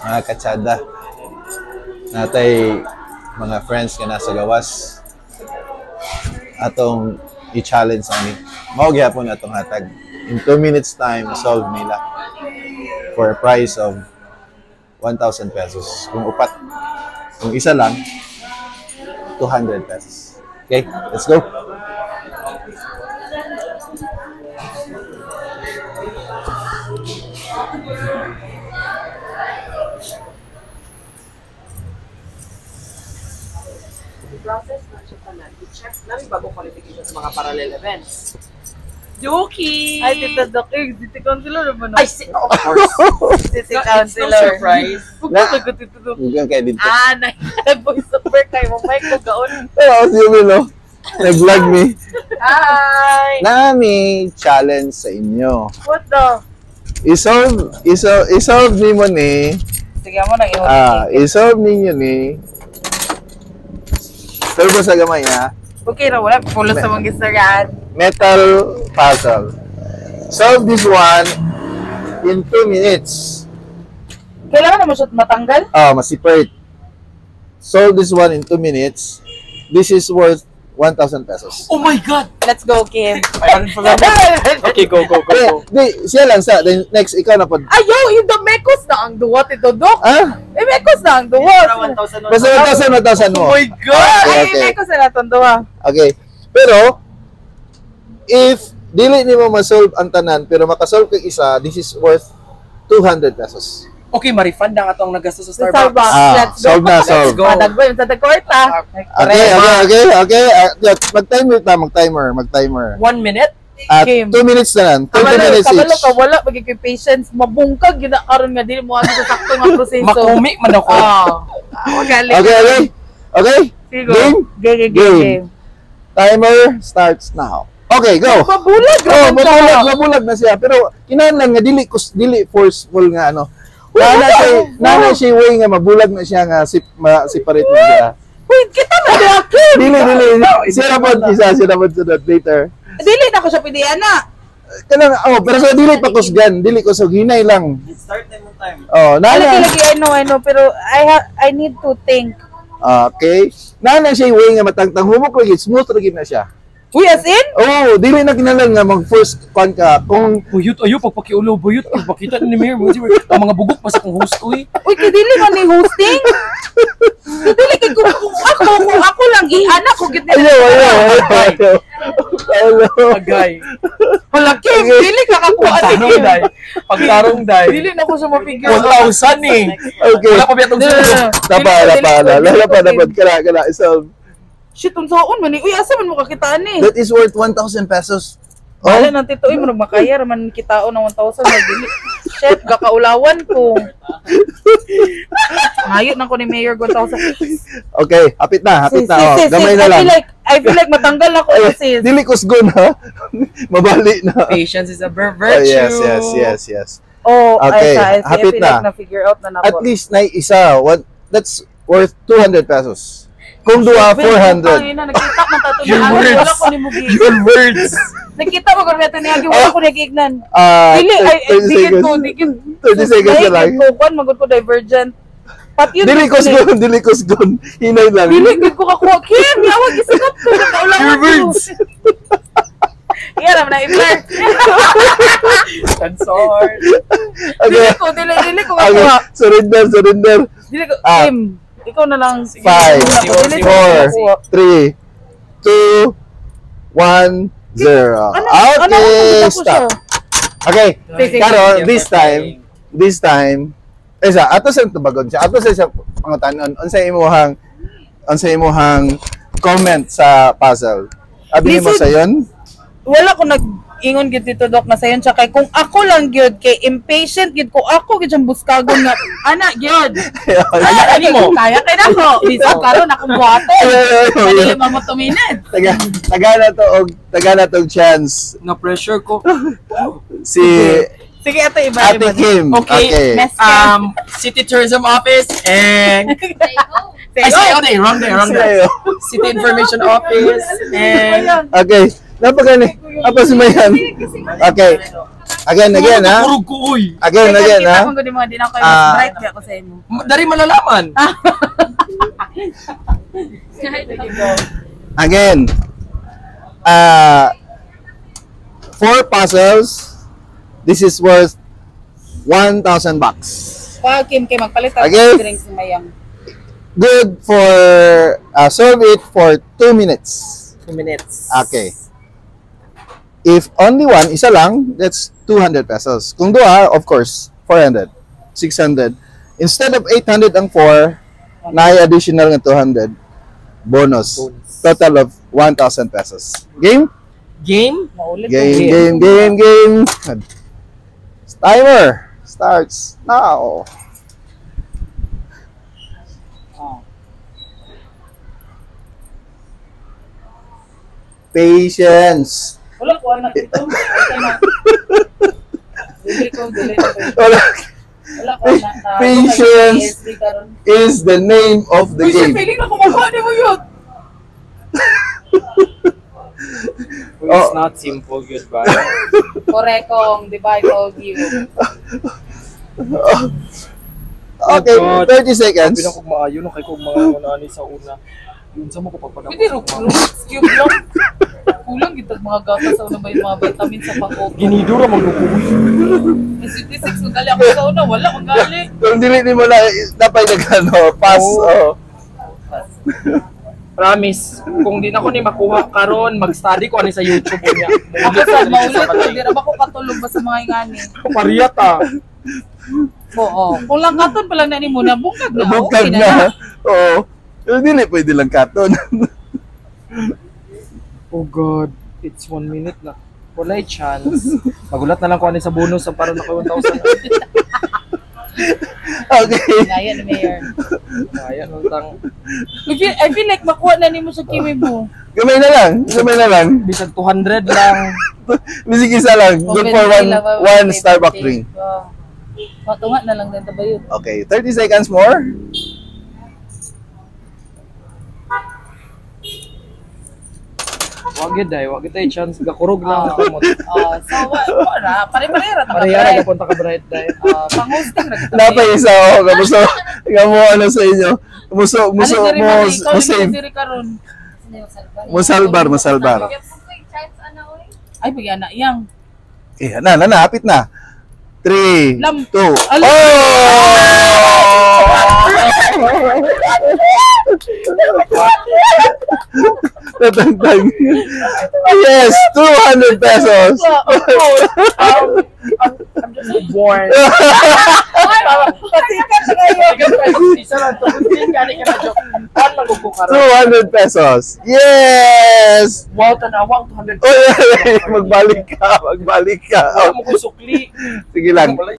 Mga katsada. Natay mga friends nga nasa gawas. Atong i-challenge ani. Mao gyapon atong hatag. In 2 minutes time, solve nila for a price of 1,000 pesos. Kung upat, kung isa lang, 200 pesos. Okay, let's go. Process na siya tanan. I-check namin bagong qualification sa mga parallel events. Yuki! Ay, Tita Doc, City Councilor naman. Ay, of course. City No, Councilor. it's no surprise. Pagkakag ko, Tita Doc. Huwag kayo dito. Nag-voice over kayo. Mamay ko gaon. Pero si Yumi, no? Nag-vlog me. Hi! Nami challenge sa inyo. What the? Isolve ni mo ni. Sige mo nang ihon. Isolve ninyo ni. Turbo sa gamay ha. Okay na, wala. Pulo sa mga gisaryan. Metal puzzle. Solve this one in 2 minutes. Kailangan naman siya matanggal? Masipert. Solve this one in 2 minutes. This is worth 1,000 pesos. Oh my God! Let's go, Kim. Okay, go. Di, siya lang sa. Then next, ikaw na po. Ayaw, yung mekos na ang duwa, Tito Doc. Mekos na ang duwa. Basta 1,000 mo. Oh my God! Okay, Ay, okay. mekos na natin duwa. Okay. Pero, if dili ni mo ma-solve ang tanan, pero makasolve kag isa, this is worth 200 pesos. Okay, ma-refund na atong nagastos sa Sa Starbucks. Starbucks. Let's go. Solve na, solve. Let's go. Padagbo yung sa Dagkorta. Okay. Mag-timer. 1 minute? At Game. 2 minutes na lang. 20 minutes Kabalo each. ka, wala. Magiging patience. Mabungkag, yun na karon nga. Dili mo ano sa sakto nga proseso. Makumi man ako. Magaling. Okay? Sige. Game? Game. Timer starts now. Okay, go. Mabulag naman siya. Mabulag na siya. Pero kinahanglan nga dili forceful nga ano. Nana siya way nga mabulag na siya nga separate na siya. Wait, kita na di akin. Dili. Siya na sunod later. Dili na ko siya pidiyan na. Pero sa dili pa kusgan, dili ko so hinay lang. Start time on time. Lagi, I know, pero I need to think. Okay. Nana siya way nga matangtang humok lagi, smooth lagi na siya. Uy, as in? Dili na kinahanglan nga mag-first con ka. Kung Buyot, pagpakiulo, buyot. Pakita ni Mayor, ang mga bugok pa sa kong host ko eh. Uy, kadili man ni hosting? Kadili kay kung ako lang, anak ko git nila. Agay. Wala, Kim, dili ka kakuha ni Kim. Pagtarong day. Dili na ko siya mapigil. 1,000 eh. okay. Wala pa ba itong sunod? Dapat kana isolve. Shit, unsaon man ni. Uy, asa man mo kakitaan ni? That is worth 1,000 pesos. Wala nang tito, mo makaya raman kitaon ng 1,000 na dili. Shit, gakaulawan ko. Ngayon na ko ni Mayor 1,000. Okay, hapit na. Gamay na lang. I feel like matanggal ako sis. Dili kusgon ha. Mabali na. Patience is a virtue. Yes. Oh, Okay, I hapit feel na. like na-figure out na At nako. least na isa, that's worth 200 pesos. Kung duha 400. Nakita man tato Your ni words. wala ko ni mugi. Your words. Nakita mo ko nato ni Agi wala ko nagignan. Dili 30 digit seconds. ko 30 seconds na lang. ko kon magud ko divergent. Pat yun. Dili kusgon. Hinay lang. Dili gid ko kakuha. Kim, yawag isinap ko na kaulawan. Your words. Iya naman na i-blur. Consort. Okay. Dili ko Okay. kakuha. Surrender. Dili ko, Ah. Kim, ikaw na lang. 5, Dili ko 4, kakuha. 3, 2, 1, 0. Okay, stop. Okay, Karo, this time, ato sa tubagon siya. Ato sa pangutanon. Unsay imong comment sa puzzle. Abi mo sa yon? Wala ko nag-ingon gid dito Dok na sayon siya kay kung ako lang gyud kay impatient gid ko ako gid siyang buskagon nga ana gyud. Ani mo? Kaya kay nako. Bisa karon akong buhaton. Dili mo 2 minutes. Taga na to chance. Na pressure ko. Si Sige ato iba. Ate Kim. Okay. City Tourism Office and wrong day. City Information Office and Okay. Napagani. Apa si Mayan? Okay. Again, ha? Kurog ko, uy. Again, ha? Kita ko gud mga di na kayo mas Ah. bright kaya ako sa imo. Dari malalaman. Again. 4 puzzles. This is worth 1,000 bucks. Wow, Kim, kay magpalit ako Okay. ng drinks ni Mayang. Good for solve it for 2 minutes. 2 minutes. Okay. If only one, isa lang, that's 200 pesos. Kung dua, of course, 400, 600. Instead of 800 ang 4, na additional ng 200 bonus. Total of 1,000 pesos. Game? Game? Maulit Game. Timer starts now. Oh. Patience. Wala ko anak ito. Dili ko. Wala. Wala ko anak. Patience is the name of the Uy, siya game. feeling na kumakuha ni mo yun. It's not simple, goodbye. Korekong, di ba? I told you. Okay, God. 30 seconds. Sabi na kong maayo, no, kay kong mga manani sa una. Yun sa mo kapag Pwede Rubik's Cube lang. Kulang gito mga gatas sa una ba yung mga vitamin sa pang-opo. Ginidura maglukuy. 56, magali ako sa una. Wala, magali. Kung dili mo na, dapat nagano, pass. Oo. Oh. Promise, kung di na ko ni makuha karon, mag-study ko ani sa YouTube niya. Ako sa maulit, hindi na ba ko katulog ba sa mga ingani? Pariyat ah. Oo. Kung lang katon pala na ni mo na, bungkag na. Bukag Okay na. Oo. Pero dili pwede lang katon. Oh God, it's 1 minute na. Wala'y chance. Magulat na lang ko ani sa bonus sa para na ko 1,000. Okay. Naya ni Mayor. Ayan, utang. I feel like makuha na ni mo sa kimi mo. Gamay na lang. Bisag 200 lang. Bisig isa lang. Good for one Starbucks drink. Matunga na lang din ba yun? Okay, 30 seconds more. Wag yun, wag ito yung chance. Gakurog lang ako mo. So, wala. Pare-parera. Parehara na punta ka bright dahil. Pang-hosting na kita. Napay isa ako. Kamuso. Ikaw mo ano sa inyo. Muso Ikaw save. diri karon. Musalbar. Ay, bigyan na iyang. Eh, napit na. 3, 2, Lam- Tatagtag. Yes, 200 pesos. I'm just born. Pasikat na kayo. Isa lang to. Hindi ka na joke. Ano magkukukaroon? 200 pesos. Yes! Wow, tanawang 200. Uy, magbalik ka. Wala mo ko sukli. Sige lang.